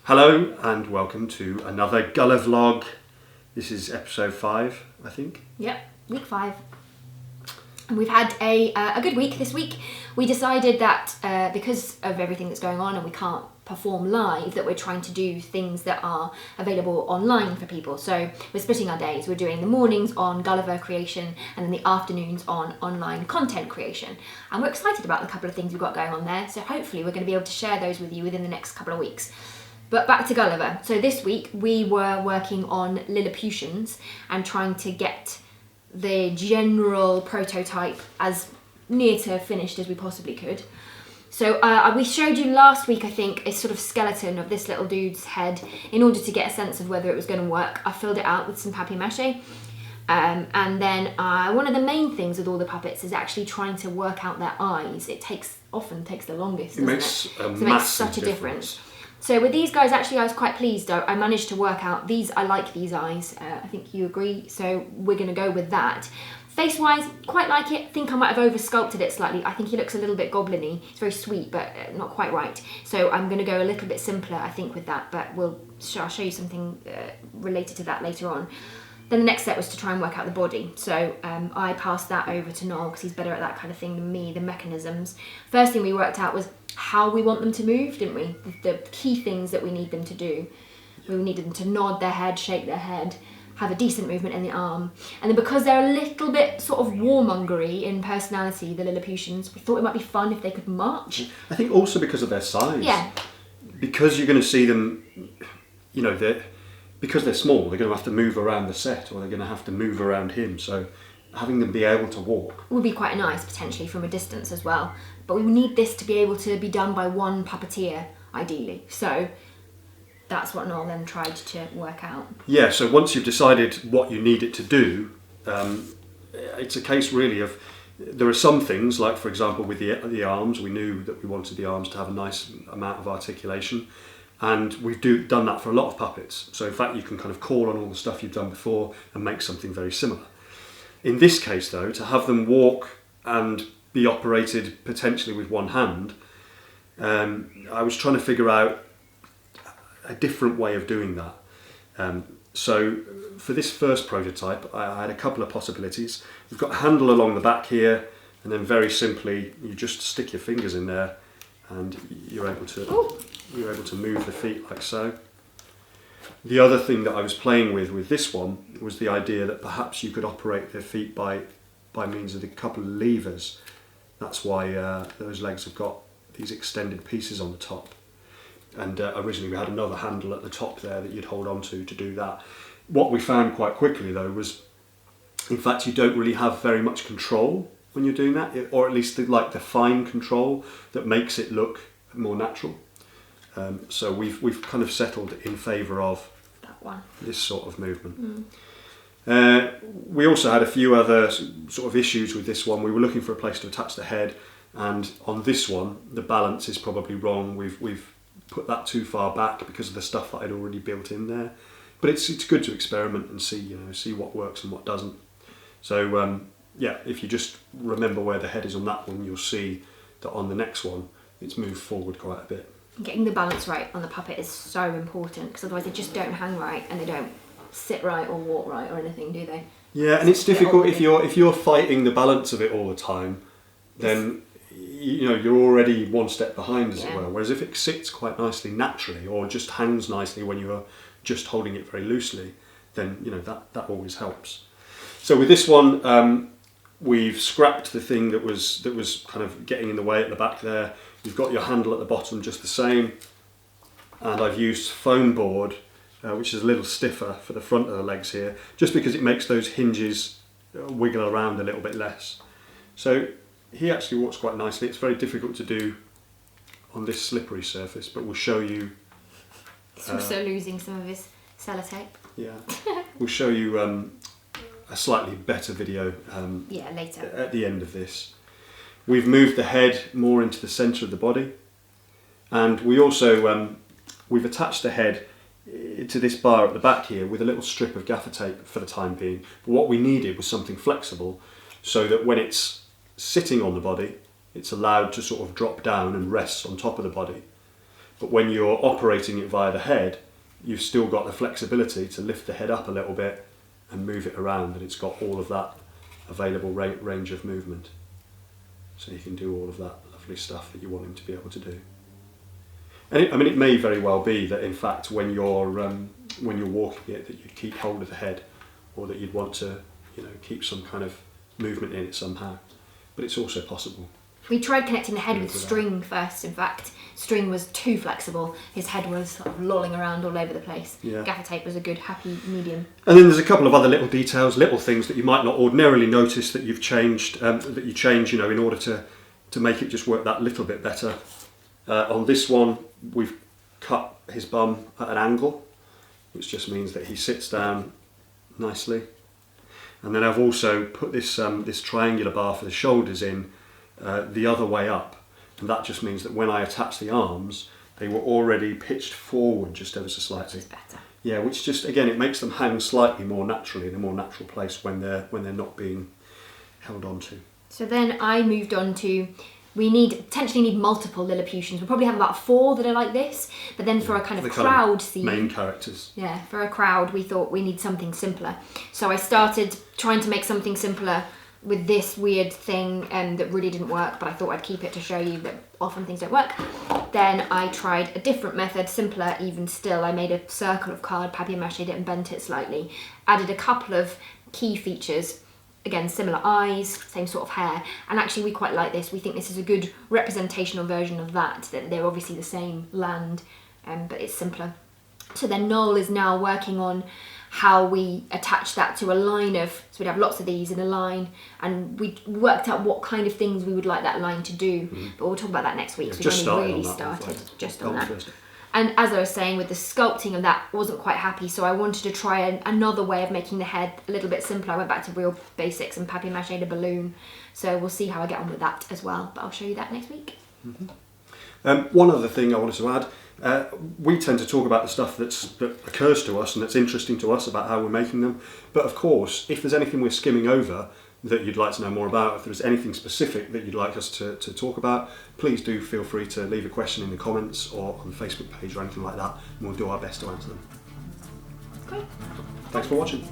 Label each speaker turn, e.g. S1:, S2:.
S1: Hello and welcome to another Gulliver vlog. This is episode 5, I think.
S2: Yep, week 5. And we've had a good week this week. We decided that because of everything that's going on and we can't perform live, that we're trying to do things that are available online for people. So we're splitting our days. We're doing the mornings on Gulliver creation and then the afternoons on online content creation. And we're excited about the couple of things we've got going on there. So hopefully we're going to be able to share those with you within the next couple of weeks. But back to Gulliver. So this week we were working on Lilliputians and trying to get the general prototype as near to finished as we possibly could. So we showed you last week, I think, a sort of skeleton of this little dude's head in order to get a sense of whether it was going to work. I filled it out with some papier-mâché. And then one of the main things with all the puppets is actually trying to work out their eyes. It often takes the longest, doesn't it?
S1: So it makes such a difference.
S2: So with these guys, actually, I was quite pleased. I managed to work out these. I like these eyes. I think you agree. So we're going to go with that. Face-wise, quite like it. I think I might have over-sculpted it slightly. I think he looks a little bit goblin-y. It's very sweet, but not quite right. So I'm going to go a little bit simpler, I think, with that. But I'll show you something related to that later on. Then the next step was to try and work out the body. So I passed that over to Noel because he's better at that kind of thing than me, the mechanisms. First thing we worked out was how we want them to move, didn't we? The key things that we need them to do. We needed them to nod their head, shake their head, have a decent movement in the arm. And then because they're a little bit sort of warmongery in personality, the Lilliputians, we thought it might be fun if they could march.
S1: I think also because of their size.
S2: Yeah.
S1: Because you're going to see them, because they're small, they're going to have to move around the set, or they're going to have to move around him. So having them be able to walk
S2: would be quite nice, potentially, from a distance as well. But we need this to be able to be done by one puppeteer, ideally. So that's what Noel then tried to work out.
S1: Yeah, so once you've decided what you need it to do, it's a case really of, there are some things, like for example with the arms, we knew that we wanted the arms to have a nice amount of articulation. And we've done that for a lot of puppets. So in fact, you can kind of call on all the stuff you've done before and make something very similar. In this case though, to have them walk and be operated potentially with one hand, I was trying to figure out a different way of doing that. So for this first prototype, I had a couple of possibilities. You've got a handle along the back here, and then very simply, you just stick your fingers in there and you're able to move the feet like so. The other thing that I was playing with this one was the idea that perhaps you could operate their feet by means of a couple of levers. That's why those legs have got these extended pieces on the top. And originally we had another handle at the top there that you'd hold on to do that. What we found quite quickly though was, in fact, you don't really have very much control when you're doing that, or at least the fine control that makes it look more natural. So we've kind of settled in favour of
S2: that one.
S1: This sort of movement. We also had a few other sort of issues with this one. We were looking for a place to attach the head, and on this one the balance is probably wrong. We've put that too far back because of the stuff that I'd already built in there. But it's good to experiment and see what works and what doesn't. So yeah, if you just remember where the head is on that one, you'll see that on the next one it's moved forward quite a bit.
S2: Getting the balance right on the puppet is so important, because otherwise they just don't hang right and they don't sit right or walk right or anything, do they?
S1: Yeah, and it's difficult if you're fighting the balance of it all the time, then you're already one step behind, as it were. Whereas if it sits quite nicely naturally, or just hangs nicely when you're just holding it very loosely, then that always helps. So with this one, we've scrapped the thing that was kind of getting in the way at the back there. You've got your handle at the bottom just the same, and I've used foam board, which is a little stiffer for the front of the legs here, just because it makes those hinges wiggle around a little bit less. So he actually walks quite nicely. It's very difficult to do on this slippery surface, but we'll show you.
S2: He's also losing some of his sellotape.
S1: Yeah, we'll show you a slightly better video
S2: later
S1: at the end of this. We've moved the head more into the centre of the body, and we also we've attached the head to this bar at the back here with a little strip of gaffer tape for the time being. But what we needed was something flexible, so that when it's sitting on the body, it's allowed to sort of drop down and rest on top of the body. But when you're operating it via the head, you've still got the flexibility to lift the head up a little bit and move it around, and it's got all of that available range of movement. So you can do all of that lovely stuff that you want him to be able to do. And it may very well be that in fact when you're walking it, that you'd keep hold of the head, or that you'd want to, keep some kind of movement in it somehow. But it's also possible.
S2: We tried connecting the head with string first. In fact, string was too flexible. His head was sort of lolling around all over the place.
S1: Yeah.
S2: Gaffer tape was a good happy medium.
S1: And then there's a couple of other little details, little things that you might not ordinarily notice that you've changed, that you change, in order to make it just work that little bit better. On this one, we've cut his bum at an angle, which just means that he sits down nicely. And then I've also put this this triangular bar for the shoulders in the other way up, and that just means that when I attach the arms, they were already pitched forward just ever so slightly.
S2: It's better.
S1: Yeah, which just again it makes them hang slightly more naturally in a more natural place when they're not being held onto.
S2: So then I moved on to, we potentially need multiple Lilliputians. We'll probably have about 4 that are like this, but then for a kind of crowd scene,
S1: main characters.
S2: Yeah, for a crowd, we thought we need something simpler. So I started trying to make something simpler with this weird thing that really didn't work, but I thought I'd keep it to show you that often things don't work. Then I tried a different method, simpler even still. I made a circle of card, papier-mâchéed it and bent it slightly. Added a couple of key features. Again, similar eyes, same sort of hair, and actually we quite like this. We think this is a good representational version of that they're obviously the same land, but it's simpler. So then Noel is now working on how we attach that to a line of, so we'd have lots of these in a line, and we worked out what kind of things we would like that line to do, but we'll talk about that next week.
S1: Yeah,
S2: So we've only really started just on that.
S1: First.
S2: And as I was saying, with the sculpting of that, I wasn't quite happy, so I wanted to try another way of making the head a little bit simpler. I went back to real basics and papier-mâchéed a balloon, so we'll see how I get on with that as well, but I'll show you that next week.
S1: One other thing I wanted to add, we tend to talk about the stuff that occurs to us and that's interesting to us about how we're making them, but of course, if there's anything we're skimming over that you'd like to know more about, if there's anything specific that you'd like us to talk about, please do feel free to leave a question in the comments or on the Facebook page or anything like that, and we'll do our best to answer them.
S2: Great.
S1: Thanks for watching.